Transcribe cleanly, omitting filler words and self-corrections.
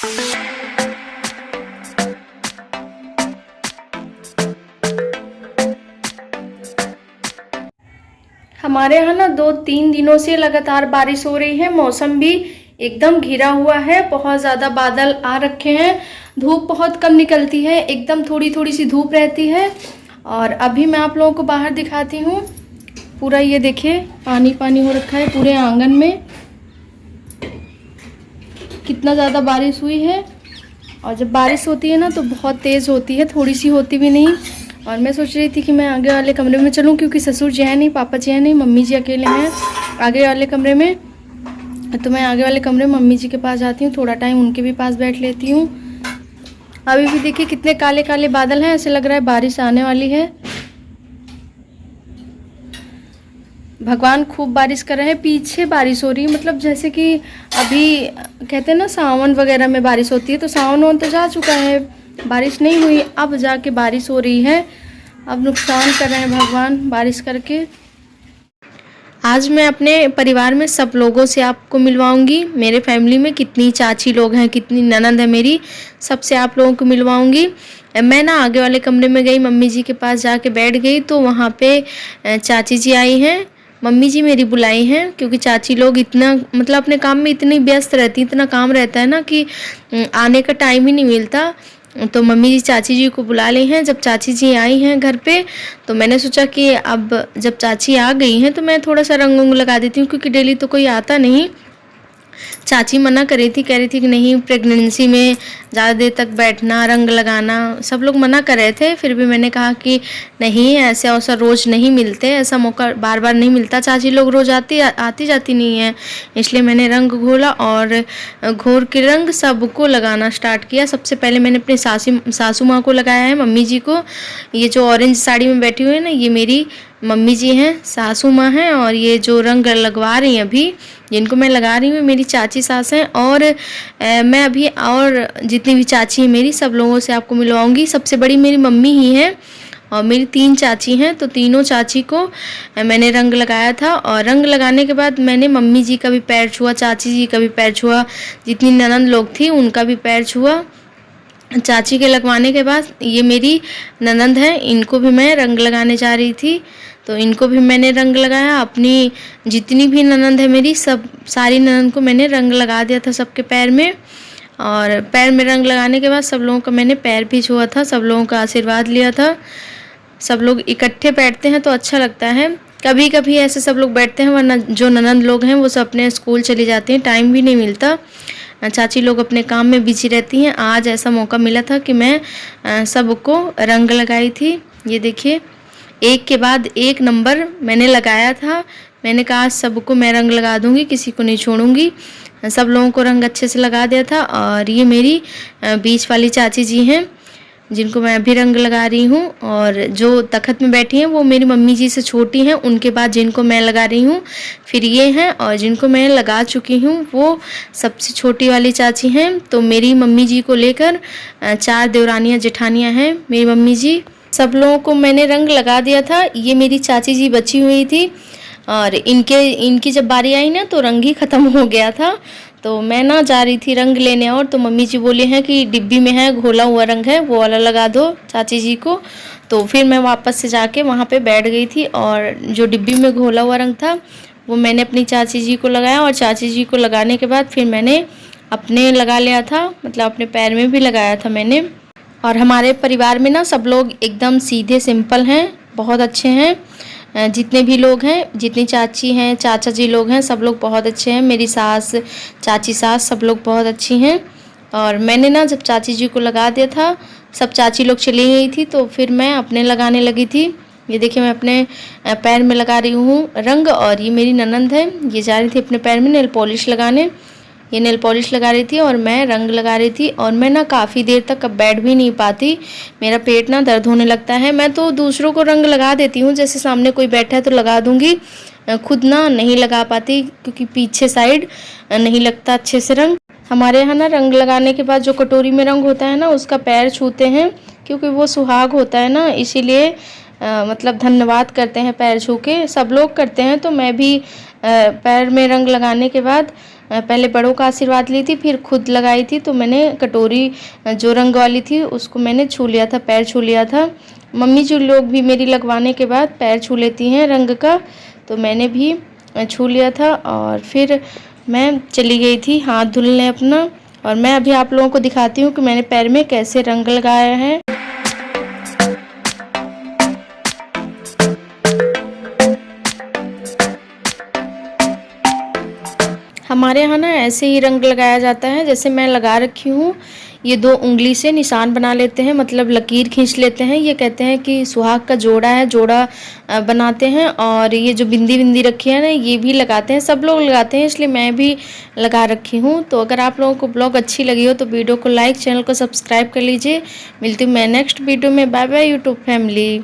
हमारे यहाँ ना 2-3 दिनों से लगातार बारिश हो रही है। मौसम भी एकदम घिरा हुआ है, बहुत ज़्यादा बादल आ रखे हैं। धूप बहुत कम निकलती है, एकदम थोड़ी थोड़ी सी धूप रहती है। और अभी मैं आप लोगों को बाहर दिखाती हूँ। पूरा ये देखिए पानी पानी हो रखा है पूरे आंगन में, कितना ज़्यादा बारिश हुई है। और जब बारिश होती है ना तो बहुत तेज़ होती है, थोड़ी सी होती भी नहीं। और मैं सोच रही थी कि मैं आगे वाले कमरे में चलूं, क्योंकि ससुर जी हैं नहीं, पापा जी हैं नहीं, मम्मी जी अकेले हैं आगे वाले कमरे में। तो मैं आगे वाले कमरे में मम्मी जी के पास जाती हूँ, थोड़ा टाइम उनके भी पास बैठ लेती हूँ। अभी भी देखिए कितने काले काले बादल हैं, ऐसे लग रहा है बारिश आने वाली है। भगवान खूब बारिश कर रहे हैं। पीछे बारिश हो रही है, मतलब जैसे कि अभी कहते हैं ना सावन वगैरह में बारिश होती है, तो सावन तो जा चुका है, बारिश नहीं हुई, अब जाके बारिश हो रही है। अब नुकसान कर रहे हैं भगवान बारिश करके। आज मैं अपने परिवार में सब लोगों से आपको मिलवाऊंगी। मेरे फैमिली में कितनी चाची लोग हैं, कितनी ननद है मेरी, सबसे आप लोगों को मिलवाऊंगी। मैं ना आगे वाले कमरे में गई, मम्मी जी के पास जाके बैठ गई, तो वहाँ पे चाची जी आई हैं। मम्मी जी मेरी बुलाई हैं, क्योंकि चाची लोग इतना मतलब अपने काम में इतनी व्यस्त रहती, इतना काम रहता है ना कि आने का टाइम ही नहीं मिलता। तो मम्मी जी चाची जी को बुला ली हैं। जब चाची जी आई हैं घर पे, तो मैंने सोचा कि अब जब चाची आ गई हैं तो मैं थोड़ा सा रंग वंग लगा देती हूँ, क्योंकि डेली तो कोई आता नहीं। चाची मना कर रही थी, कह रही थी कि नहीं, प्रेगनेंसी में ज़्यादा देर तक बैठना, रंग लगाना, सब लोग मना कर रहे थे। फिर भी मैंने कहा कि नहीं, ऐसे अवसर रोज़ नहीं मिलते, ऐसा मौका बार बार नहीं मिलता, चाची लोग रोज़ आती जाती नहीं है। इसलिए मैंने रंग घोला और घोर के रंग सबको लगाना स्टार्ट किया। सबसे पहले मैंने अपनी सासू माँ को लगाया है, मम्मी जी को। ये जो ऑरेंज साड़ी में बैठी हुई है ना, ये मेरी मम्मी जी हैं, सासू माँ हैं। और ये जो रंग लगवा रही हैं अभी, जिनको मैं लगा रही हूँ, मेरी चाची सास हैं। और मैं अभी और जितनी भी चाची हैं मेरी, सब लोगों से आपको मिलवाऊंगी। सबसे बड़ी मेरी मम्मी ही हैं और मेरी 3 चाची हैं, तो तीनों चाची को मैंने रंग लगाया था। और रंग लगाने के बाद मैंने मम्मी जी का भी पैर छुआ, चाची जी का भी पैर छुआ, जितनी ननद लोग थी उनका भी पैर छुआ। चाची के लगवाने के बाद ये मेरी ननद हैं, इनको भी मैं रंग लगाने जा रही थी, तो इनको भी मैंने रंग लगाया। अपनी जितनी भी ननद है मेरी, सारी ननद को मैंने रंग लगा दिया था सबके पैर में। और पैर में रंग लगाने के बाद सब लोगों का मैंने पैर भी छुआ था, सब लोगों का आशीर्वाद लिया था। सब लोग इकट्ठे बैठते हैं तो अच्छा लगता है। कभी कभी ऐसे सब लोग बैठते हैं, वरना जो ननद लोग हैं वो सब अपने स्कूल चली जाती हैं, टाइम भी नहीं मिलता। चाची लोग अपने काम में बिजी रहती हैं। आज ऐसा मौका मिला था कि मैं सबको रंग लगाई थी। ये देखिए, एक के बाद एक नंबर मैंने लगाया था। मैंने कहा सबको मैं रंग लगा दूंगी, किसी को नहीं छोड़ूंगी। सब लोगों को रंग अच्छे से लगा दिया था। और ये मेरी बीच वाली चाची जी हैं, जिनको मैं अभी रंग लगा रही हूँ। और जो तखत में बैठी हैं वो मेरी मम्मी जी से छोटी हैं, उनके बाद जिनको मैं लगा रही हूँ फिर ये हैं। और जिनको मैं लगा चुकी हूँ वो सबसे छोटी वाली चाची हैं। तो मेरी मम्मी जी को लेकर 4 देवरानियाँ जेठानियाँ हैं मेरी मम्मी जी। सब लोगों को मैंने रंग लगा दिया था। ये मेरी चाची जी बची हुई थी, और इनकी जब बारी आई ना तो रंग ही ख़त्म हो गया था। तो मैं ना जा रही थी रंग लेने, और तो मम्मी जी बोली हैं कि डिब्बी में है घोला हुआ रंग है, वो वाला लगा दो चाची जी को। तो फिर मैं वापस से जाके वहाँ पे बैठ गई थी, और जो डिब्बी में घोला हुआ रंग था वो मैंने अपनी चाची जी को लगाया। और चाची जी को लगाने के बाद फिर मैंने अपने लगा लिया था, मतलब अपने पैर में भी लगाया था मैंने। और हमारे परिवार में ना सब लोग एकदम सीधे सिंपल हैं, बहुत अच्छे हैं। जितने भी लोग हैं, जितनी चाची हैं, चाचा जी लोग हैं, सब लोग बहुत अच्छे हैं। मेरी सास, चाची सास, सब लोग बहुत अच्छी हैं। और मैंने ना जब चाची जी को लगा दिया था, सब चाची लोग चली गई थी, तो फिर मैं अपने लगाने लगी थी। ये देखिए, मैं अपने पैर में लगा रही हूँ रंग। और ये मेरी ननंद है, ये जा रही थी अपने पैर में नेल पॉलिश लगाने। ये नेल पॉलिश लगा रही थी और मैं रंग लगा रही थी। और मैं ना काफ़ी देर तक अब बैठ भी नहीं पाती, मेरा पेट ना दर्द होने लगता है। मैं तो दूसरों को रंग लगा देती हूँ, जैसे सामने कोई बैठा है तो लगा दूँगी, खुद ना नहीं लगा पाती, क्योंकि पीछे साइड नहीं लगता अच्छे से रंग। हमारे यहाँ ना रंग लगाने के बाद जो कटोरी में रंग होता है ना, उसका पैर छूते हैं, क्योंकि वो सुहाग होता है ना, इसीलिए मतलब धन्यवाद करते हैं पैर छू के। सब लोग करते हैं, तो मैं भी पैर में रंग लगाने के बाद पहले बड़ों का आशीर्वाद ली थी, फिर खुद लगाई थी। तो मैंने कटोरी जो रंग वाली थी उसको मैंने छू लिया था, पैर छू लिया था। मम्मी जी लोग भी मेरी लगवाने के बाद पैर छू लेती हैं रंग का, तो मैंने भी छू लिया था और फिर मैं चली गई थी हाथ धुलने अपना। और मैं अभी आप लोगों को दिखाती हूँ कि मैंने पैर में कैसे रंग लगाया है। हमारे यहाँ ना ऐसे ही रंग लगाया जाता है जैसे मैं लगा रखी हूँ। ये 2 उंगली से निशान बना लेते हैं, मतलब लकीर खींच लेते हैं। ये कहते हैं कि सुहाग का जोड़ा है, जोड़ा बनाते हैं। और ये जो बिंदी बिंदी रखी है ना, ये भी लगाते हैं, सब लोग लगाते हैं, इसलिए मैं भी लगा रखी हूँ। तो अगर आप लोगों को ब्लॉग अच्छी लगी हो तो वीडियो को लाइक, चैनल को सब्सक्राइब कर लीजिए। मिलती हूँ मैं नेक्स्ट वीडियो में। Bye bye YouTube family.